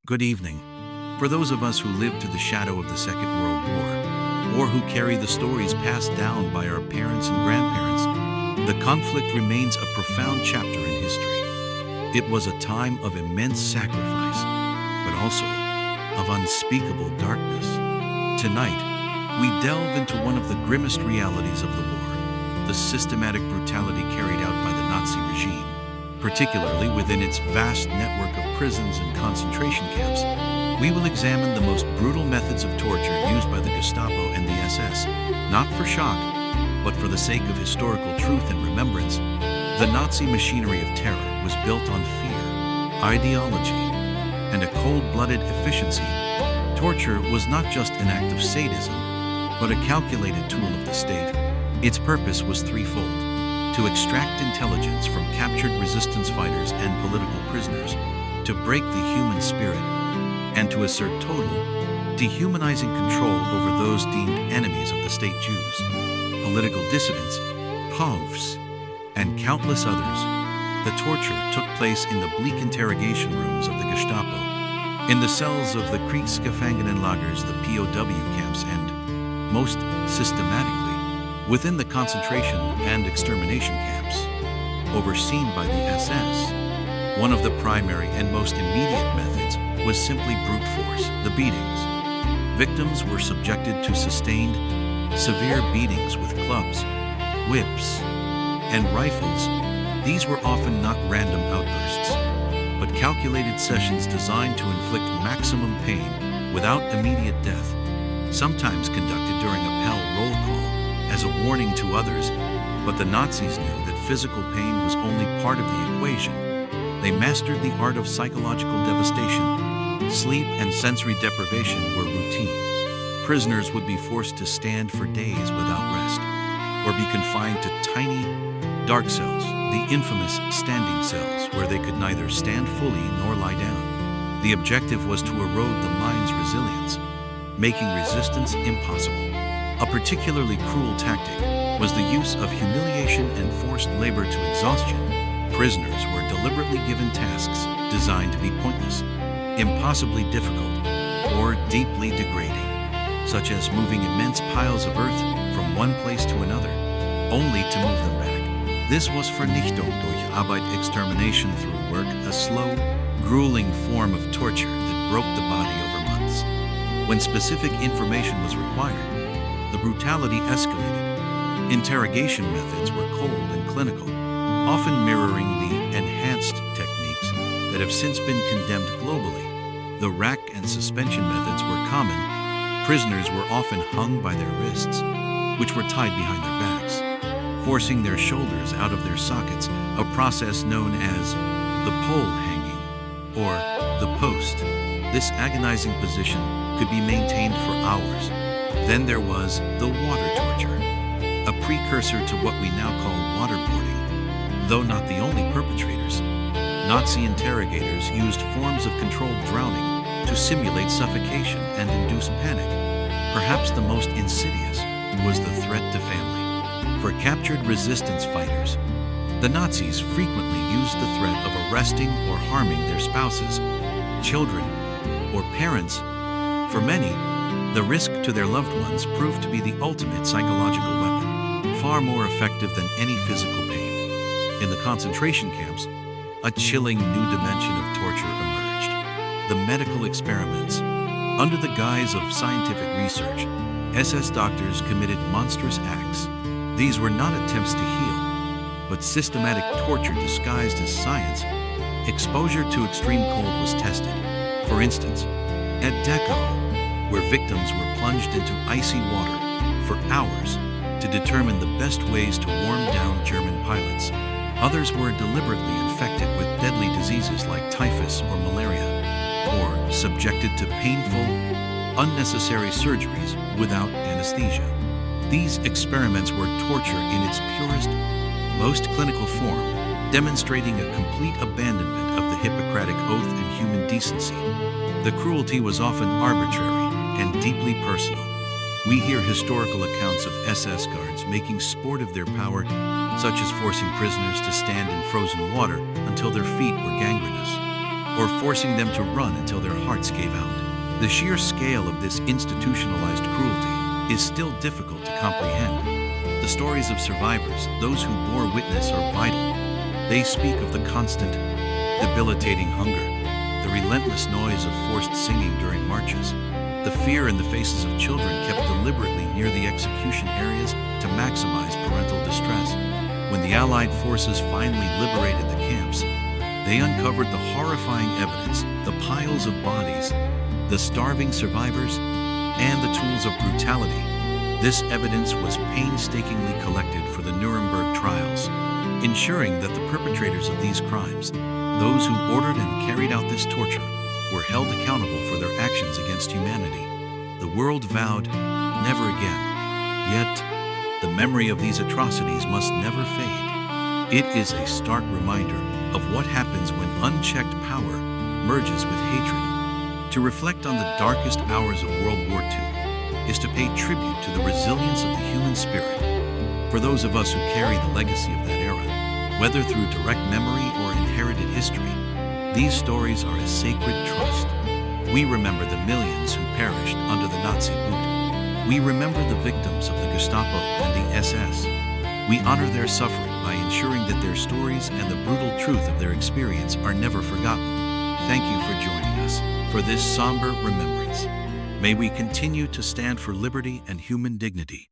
Good evening. For those of us who lived through the shadow of the Second World War, or who carry the stories passed down by our parents and grandparents, the conflict remains a profound chapter in history. It was a time of immense sacrifice, but also of unspeakable darkness. Tonight, we delve into one of the grimmest realities of the war, the systematic brutality carried out by the Nazi regime, particularly within its vast network of prisons and concentration camps. We will examine the most brutal methods of torture used by the Gestapo and the SS, not for shock, but for the sake of historical truth and remembrance. The Nazi machinery of terror was built on fear, ideology, and a cold-blooded efficiency. Torture was not just an act of sadism, but a calculated tool of the state. Its purpose was threefold: to extract intelligence from captured resistance fighters and political prisoners, to break the human spirit, and to assert total, dehumanizing control over those deemed enemies of the state Jews, political dissidents, POWs, and countless others. The torture took place in the bleak interrogation rooms of the Gestapo, in the cells of the Kriegsgefangenenlagers, the POW camps, and, most systematically, within the concentration and extermination camps, overseen by the SS. One of the primary and most immediate methods was simply brute force, the beatings. Victims were subjected to sustained, severe beatings with clubs, whips, and rifles. These were often not random outbursts, but calculated sessions designed to inflict maximum pain without immediate death, sometimes conducted during a Pell roll call as a warning to others. But the Nazis knew that physical pain was only part of the equation. They mastered the art of psychological devastation. Sleep and sensory deprivation were routine. Prisoners would be forced to stand for days without rest, or be confined to tiny, dark cells, the infamous standing cells, where they could neither stand fully nor lie down. The objective was to erode the mind's resilience, making resistance impossible. A particularly cruel tactic was the use of humiliation and forced labor to exhaustion. Prisoners were deliberately given tasks designed to be pointless, impossibly difficult, or deeply degrading, such as moving immense piles of earth from one place to another, only to move them back. This was Vernichtung durch Arbeit, extermination through work, a slow, grueling form of torture that broke the body over months. When specific information was required, the brutality escalated. Interrogation methods were cold and clinical, often mirroring the enhanced techniques that have since been condemned globally. The rack and suspension methods were common. Prisoners were often hung by their wrists, which were tied behind their backs, forcing their shoulders out of their sockets, a process known as the pole hanging or the post. This agonizing position could be maintained for hours. Then there was the water torture, a precursor to what we now call waterboarding. Though not the only perpetrators, Nazi interrogators used forms of controlled drowning to simulate suffocation and induce panic. Perhaps the most insidious was the threat to family. For captured resistance fighters, the Nazis frequently used the threat of arresting or harming their spouses, children, or parents. For many, the risk to their loved ones proved to be the ultimate psychological weapon, far more effective than any physical pain. In the concentration camps, a chilling new dimension of torture emerged: the medical experiments. Under the guise of scientific research, SS doctors committed monstrous acts. These were not attempts to heal, but systematic torture disguised as science. Exposure to extreme cold was tested. For instance, at Dachau, where victims were plunged into icy water for hours to determine the best ways to warm down German pilots. Others were deliberately infected with deadly diseases like typhus or malaria, or subjected to painful, unnecessary surgeries without anesthesia. These experiments were torture in its purest, most clinical form, demonstrating a complete abandonment of the Hippocratic Oath and human decency. The cruelty was often arbitrary and deeply personal. We hear historical accounts of SS guards making sport of their power, such as forcing prisoners to stand in frozen water until their feet were gangrenous, or forcing them to run until their hearts gave out. The sheer scale of this institutionalized cruelty is still difficult to comprehend. The stories of survivors, those who bore witness, are vital. They speak of the constant, debilitating hunger, the relentless noise of forced singing during marches, the fear in the faces of children kept deliberately near the execution areas to maximize parental distress. When the Allied forces finally liberated the camps, they uncovered the horrifying evidence, the piles of bodies, the starving survivors, and the tools of brutality. This evidence was painstakingly collected for the Nuremberg trials, ensuring that the perpetrators of these crimes, those who ordered and carried out this torture, were held accountable for their actions against humanity. The world vowed, never again. Yet, the memory of these atrocities must never fade. It is a stark reminder of what happens when unchecked power merges with hatred. To reflect on the darkest hours of World War II is to pay tribute to the resilience of the human spirit. For those of us who carry the legacy of that era, whether through direct memory or inherited history, these stories are a sacred trust. We remember the millions who perished under the Nazi boot. We remember the victims of the Gestapo and the SS. We honor their suffering by ensuring that their stories and the brutal truth of their experience are never forgotten. Thank you for joining us for this somber remembrance. May we continue to stand for liberty and human dignity.